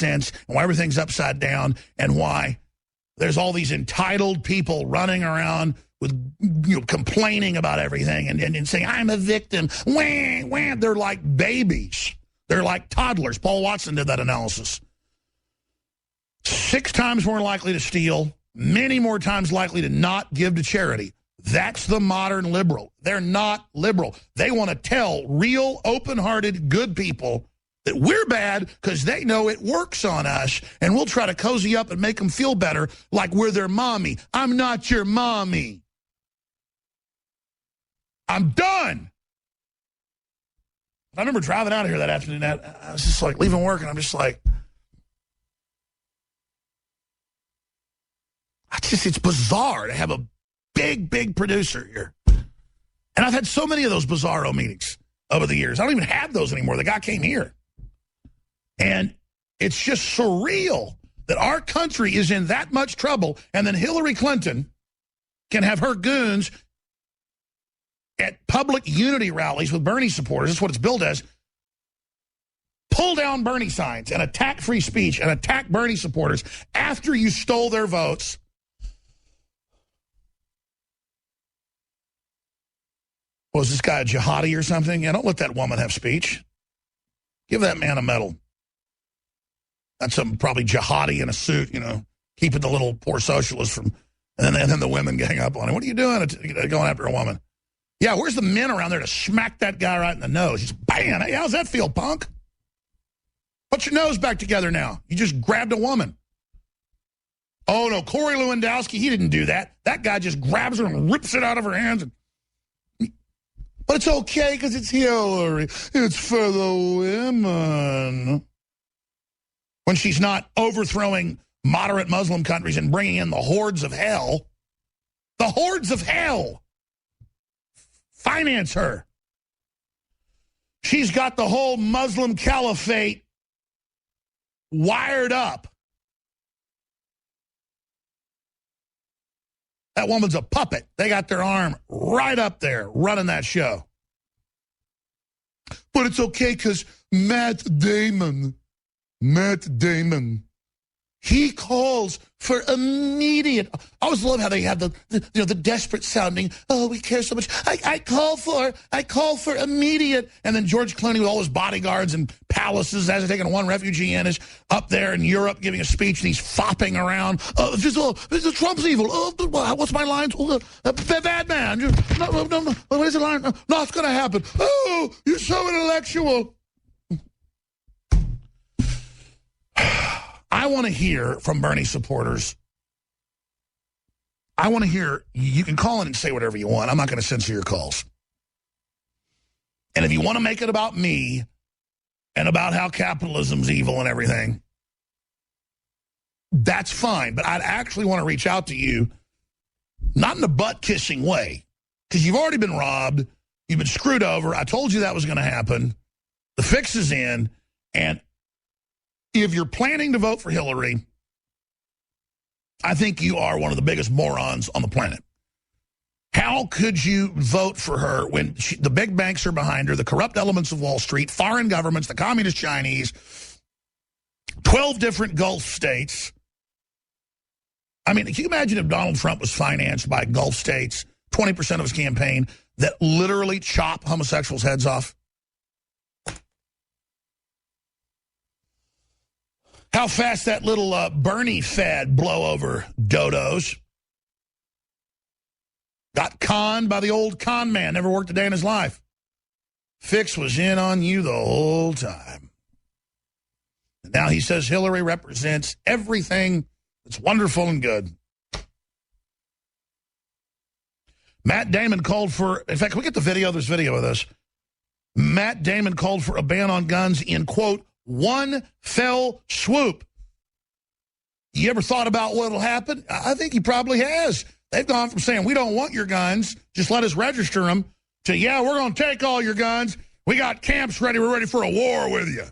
sense and why everything's upside down and why there's all these entitled people running around with, complaining about everything and saying, I'm a victim. Wah, wah. They're like babies. They're like toddlers. Paul Watson did that analysis. 6 times more likely to steal, many more times likely to not give to charity. That's the modern liberal. They're not liberal. They want to tell real, open-hearted, good people that we're bad because they know it works on us, and we'll try to cozy up and make them feel better like we're their mommy. I'm not your mommy. I'm done. I remember driving out of here that afternoon. I was just like leaving work, and I'm just like, it's bizarre to have a big producer here. And I've had so many of those bizarro meetings over the years. I don't even have those anymore. The guy came here. And it's just surreal that our country is in that much trouble, and then Hillary Clinton can have her goons at public unity rallies with Bernie supporters, that's what it's billed as, pull down Bernie signs and attack free speech and attack Bernie supporters after you stole their votes. Was this guy a jihadi or something? Yeah, don't let that woman have speech. Give that man a medal. That's some probably jihadi in a suit, keeping the little poor socialists from, and then the women gang up on him. What are you doing going after a woman? Yeah, where's the men around there to smack that guy right in the nose? Just bam! Hey, how's that feel, punk? Put your nose back together now. You just grabbed a woman. Oh, no, Corey Lewandowski, he didn't do that. That guy just grabs her and rips it out of her hands. But it's okay because it's Hillary. It's for the women. When she's not overthrowing moderate Muslim countries and bringing in the hordes of hell. The hordes of hell. Finance her. She's got the whole Muslim caliphate wired up. That woman's a puppet. They got their arm right up there running that show. But it's okay because Matt Damon, he calls for immediate. I always love how they have the desperate sounding. Oh, we care so much. I call for immediate. And then George Clooney with all his bodyguards and palaces, as they're taking one refugee in, is up there in Europe giving a speech, and he's fopping around. Trump's evil. Oh, what's my line? Bad man. No. What is the line? No, it's going to happen. Oh, you're so intellectual. I want to hear from Bernie supporters. I want to hear, you can call in and say whatever you want. I'm not going to censor your calls. And if you want to make it about me and about how capitalism's evil and everything, that's fine. But I'd actually want to reach out to you, not in a butt-kissing way, because you've already been robbed. You've been screwed over. I told you that was going to happen. The fix is in, and if you're planning to vote for Hillary, I think you are one of the biggest morons on the planet. How could you vote for her when the big banks are behind her, the corrupt elements of Wall Street, foreign governments, the communist Chinese, 12 different Gulf states? I mean, can you imagine if Donald Trump was financed by Gulf states, 20% of his campaign, that literally chop homosexuals' heads off? How fast that little Bernie fed blow over dodos. Got conned by the old con man, never worked a day in his life. Fix was in on you the whole time. And now he says Hillary represents everything that's wonderful and good. Matt Damon called for, in fact, can we get the video? There's video of this. Matt Damon called for a ban on guns in, quote, one fell swoop. You ever thought about what'll happen? I think he probably has. They've gone from saying, we don't want your guns, just let us register them, to, yeah, we're going to take all your guns. We got camps ready. We're ready for a war with you.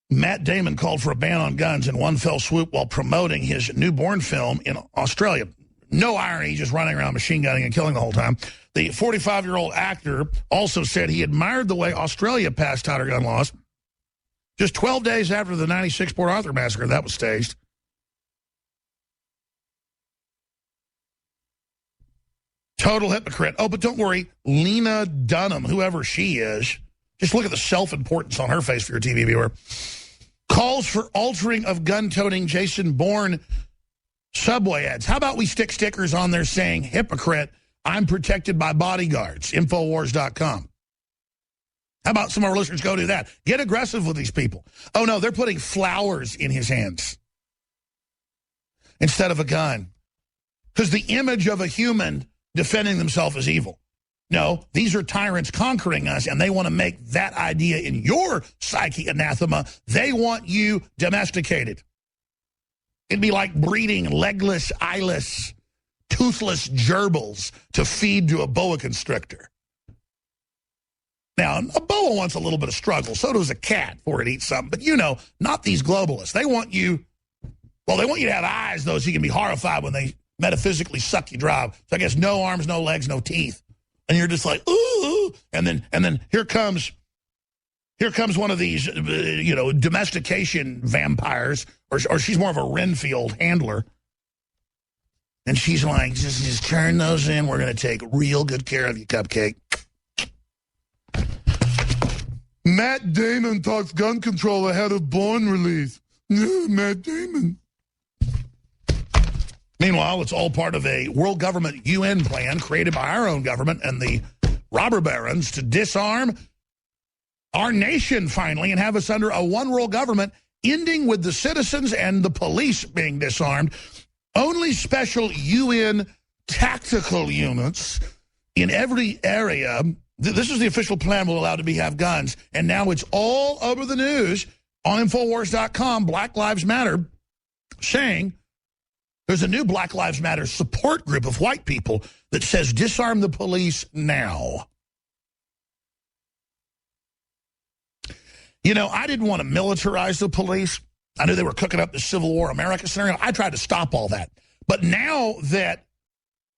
Matt Damon called for a ban on guns in one fell swoop while promoting his newborn film in Australia. No irony, just running around machine gunning and killing the whole time. The 45-year-old actor also said he admired the way Australia passed tighter gun laws. Just 12 days after the 96 Port Arthur massacre, that was staged. Total hypocrite. Oh, but don't worry, Lena Dunham, whoever she is, just look at the self-importance on her face for your TV viewer, calls for altering of gun-toting Jason Bourne subway ads. How about we stick stickers on there saying, hypocrite, I'm protected by bodyguards, Infowars.com. How about some of our listeners go do that? Get aggressive with these people. Oh, no, they're putting flowers in his hands instead of a gun. Because the image of a human defending themselves is evil. No, these are tyrants conquering us, and they want to make that idea in your psyche anathema. They want you domesticated. It'd be like breeding legless, eyeless, toothless gerbils to feed to a boa constrictor. Now, a boa wants a little bit of struggle. So does a cat before it eats something. But, you know, not these globalists. They want you, well, they want you to have eyes, though, so you can be horrified when they metaphysically suck you dry. So I guess no arms, no legs, no teeth. And you're just like, ooh. And then here comes one of these, domestication vampires, or she's more of a Renfield handler. And she's like, just turn those in. We're going to take real good care of you, Cupcake. Matt Damon talks gun control ahead of Bourne release. Matt Damon. Meanwhile, it's all part of a world government UN plan created by our own government and the robber barons to disarm our nation finally and have us under a one world government, ending with the citizens and the police being disarmed. Only special UN tactical units in every area. This is the official plan will allow to have guns. And now it's all over the news on Infowars.com, Black Lives Matter, saying there's a new Black Lives Matter support group of white people that says disarm the police now. You know, I didn't want to militarize the police. I knew they were cooking up the Civil War America scenario. I tried to stop all that. But now that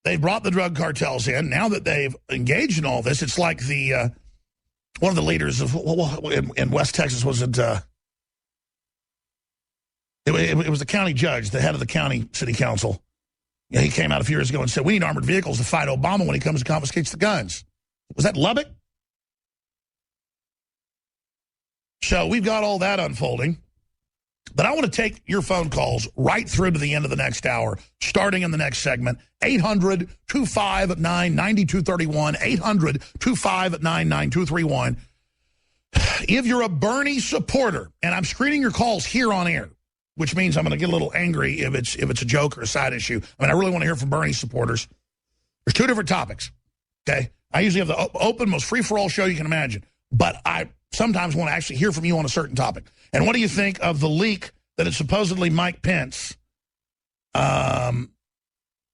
they've brought the drug cartels in, now that they've engaged in all this, it's like the one of the leaders of in West Texas, was it? It was the county judge, the head of the county city council. You know, he came out a few years ago and said, we need armored vehicles to fight Obama when he comes and confiscates the guns. Was that Lubbock? So we've got all that unfolding. But I want to take your phone calls right through to the end of the next hour, starting in the next segment. 800-259-9231, 800-259-9231. If you're a Bernie supporter, and I'm screening your calls here on air, which means I'm going to get a little angry if it's a joke or a side issue. I mean, I really want to hear from Bernie supporters. There's two different topics, okay? I usually have the open, most free-for-all show you can imagine, but I sometimes want to actually hear from you on a certain topic. And what do you think of the leak that it's supposedly Mike Pence, and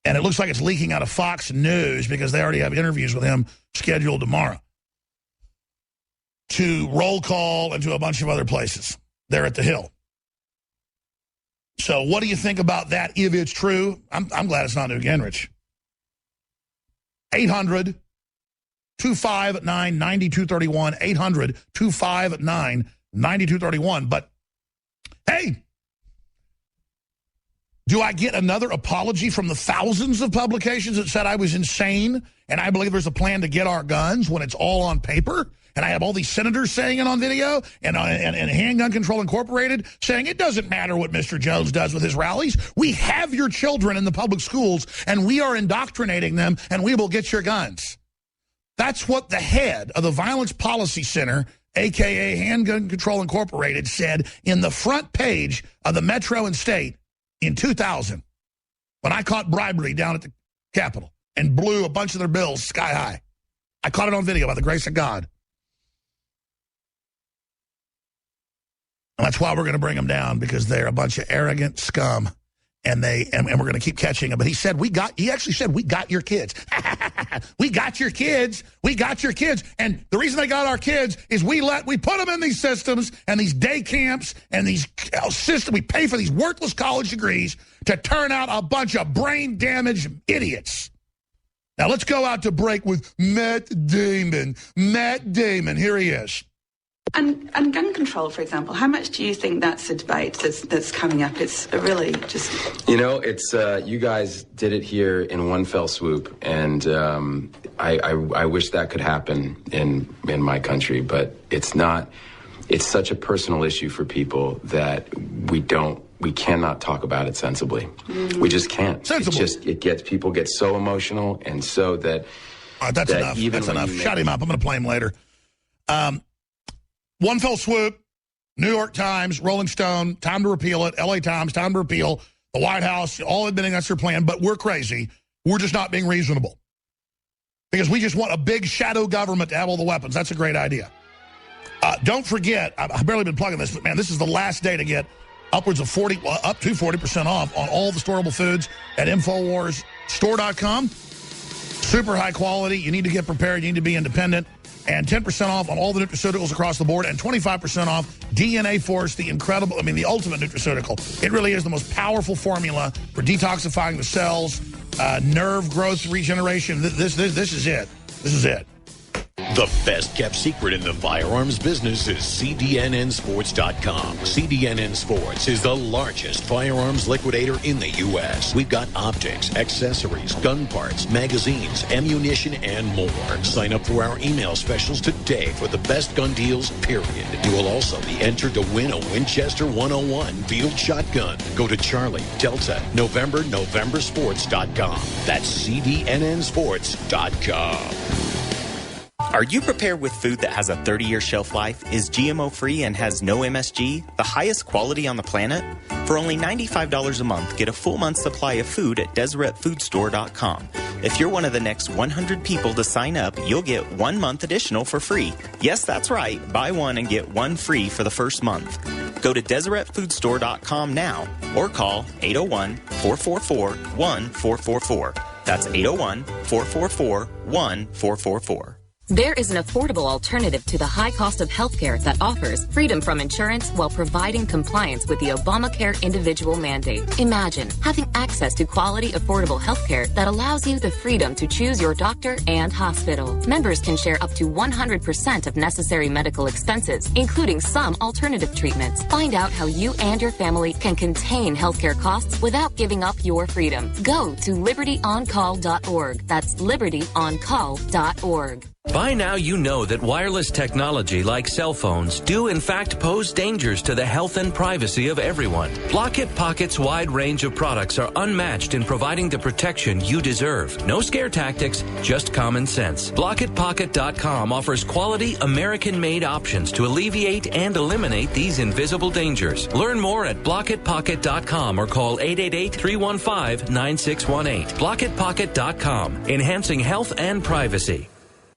it looks like it's leaking out of Fox News because they already have interviews with him scheduled tomorrow, to Roll Call and to a bunch of other places there at the Hill. So what do you think about that if it's true? I'm glad it's not Newt Gingrich. 800-259-9231, 800-259-9231. But, hey, do I get another apology from the thousands of publications that said I was insane and I believe there's a plan to get our guns when it's all on paper? And I have all these senators saying it on video, and Handgun Control Incorporated saying it doesn't matter what Mr. Jones does with his rallies. We have your children in the public schools, and we are indoctrinating them, and we will get your guns. That's what the head of the Violence Policy Center, a.k.a. Handgun Control Incorporated, said in the front page of the Metro and State in 2000 when I caught bribery down at the Capitol and blew a bunch of their bills sky high. I caught it on video by the grace of God. And that's why we're going to bring them down, because they're a bunch of arrogant scum. and we're going to keep catching them. But he actually said, we got your kids. We got your kids. We got your kids. And the reason they got our kids is we put them in these systems and these day camps and these systems. We pay for these worthless college degrees to turn out a bunch of brain-damaged idiots. Now, let's go out to break with Matt Damon. Matt Damon, here he is. And gun control, for example, how much do you think that's a debate that's coming up? It's really just... It's you guys did it here in one fell swoop, and I wish that could happen in my country, but it's not. It's such a personal issue for people that we cannot talk about it sensibly. We just can't. People get so emotional, and so that... that's enough. That's enough. Shut him up. I'm going to play him later. One fell swoop, New York Times, Rolling Stone, time to repeal it, LA Times, time to repeal, the White House, all admitting that's their plan, but we're crazy. We're just not being reasonable. Because we just want a big shadow government to have all the weapons. That's a great idea. Don't forget, I've barely been plugging this, but man, this is the last day to get upwards of up to 40% off on all the storable foods at InfoWarsStore.com. Super high quality. You need to get prepared. You need to be independent. And 10% off on all the nutraceuticals across the board, and 25% off DNA Force, the ultimate nutraceutical. It really is the most powerful formula for detoxifying the cells, nerve growth, regeneration. This is it. This is it. The best kept secret in the firearms business is CDNNsports.com. CDNN Sports is the largest firearms liquidator in the U.S. We've got optics, accessories, gun parts, magazines, ammunition, and more. Sign up for our email specials today for the best gun deals, period. You will also be entered to win a Winchester 101 field shotgun. Go to Charlie, Delta, Novembersports.com. That's CDNNsports.com. Are you prepared with food that has a 30-year shelf life, is GMO-free, and has no MSG, the highest quality on the planet? For only $95 a month, get a full month's supply of food at DeseretFoodStore.com. If you're one of the next 100 people to sign up, you'll get 1 month additional for free. Yes, that's right. Buy one and get one free for the first month. Go to DeseretFoodStore.com now or call 801-444-1444. That's 801-444-1444. There is an affordable alternative to the high cost of healthcare that offers freedom from insurance while providing compliance with the Obamacare individual mandate. Imagine having access to quality, affordable healthcare that allows you the freedom to choose your doctor and hospital. Members can share up to 100% of necessary medical expenses, including some alternative treatments. Find out how you and your family can contain healthcare costs without giving up your freedom. Go to libertyoncall.org. That's libertyoncall.org. By now you know that wireless technology like cell phones do in fact pose dangers to the health and privacy of everyone. Blockit Pocket's wide range of products are unmatched in providing the protection you deserve. No scare tactics, just common sense. BlockitPocket.com offers quality American-made options to alleviate and eliminate these invisible dangers. Learn more at BlockitPocket.com or call 888-315-9618. BlockitPocket.com, enhancing health and privacy.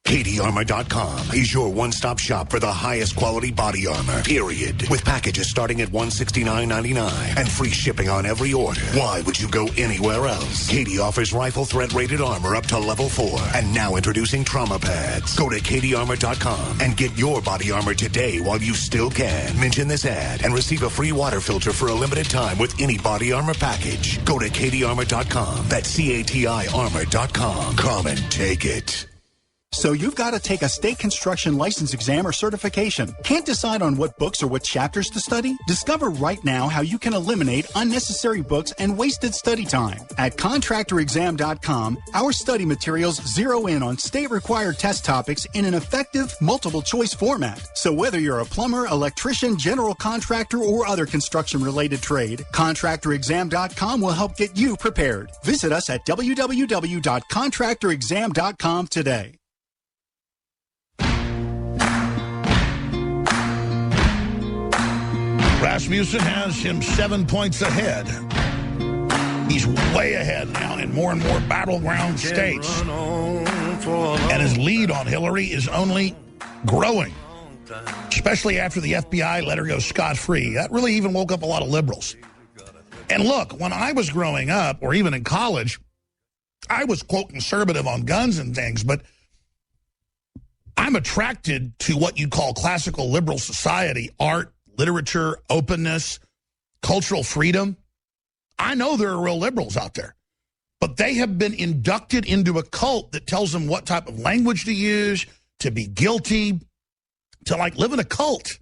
CatieArmor.com is your one-stop shop for the highest quality body armor, period. With packages starting at $169.99 and free shipping on every order. Why would you go anywhere else? Katie offers rifle threat rated armor up to level 4 and now introducing trauma pads. Go to CatieArmor.com and get your body armor today while you still can. Mention this ad and receive a free water filter for a limited time with any body armor package. Go to CatieArmor.com. That's CATI Armor.com. Come and take it. So you've got to take a state construction license exam or certification. Can't decide on what books or what chapters to study? Discover right now how you can eliminate unnecessary books and wasted study time. At contractorexam.com, our study materials zero in on state-required test topics in an effective multiple-choice format. So whether you're a plumber, electrician, general contractor, or other construction-related trade, contractorexam.com will help get you prepared. Visit us at www.contractorexam.com today. Rasmussen has him 7 points ahead. He's way ahead now in more and more battleground states. And his lead on Hillary is only growing, especially after the FBI let her go scot-free. That really even woke up a lot of liberals. And look, when I was growing up, or even in college, I was, quote, conservative on guns and things, but I'm attracted to what you call classical liberal society, art, literature, openness, cultural freedom. I know there are real liberals out there, but they have been inducted into a cult that tells them what type of language to use, to be guilty, to like live in a cult.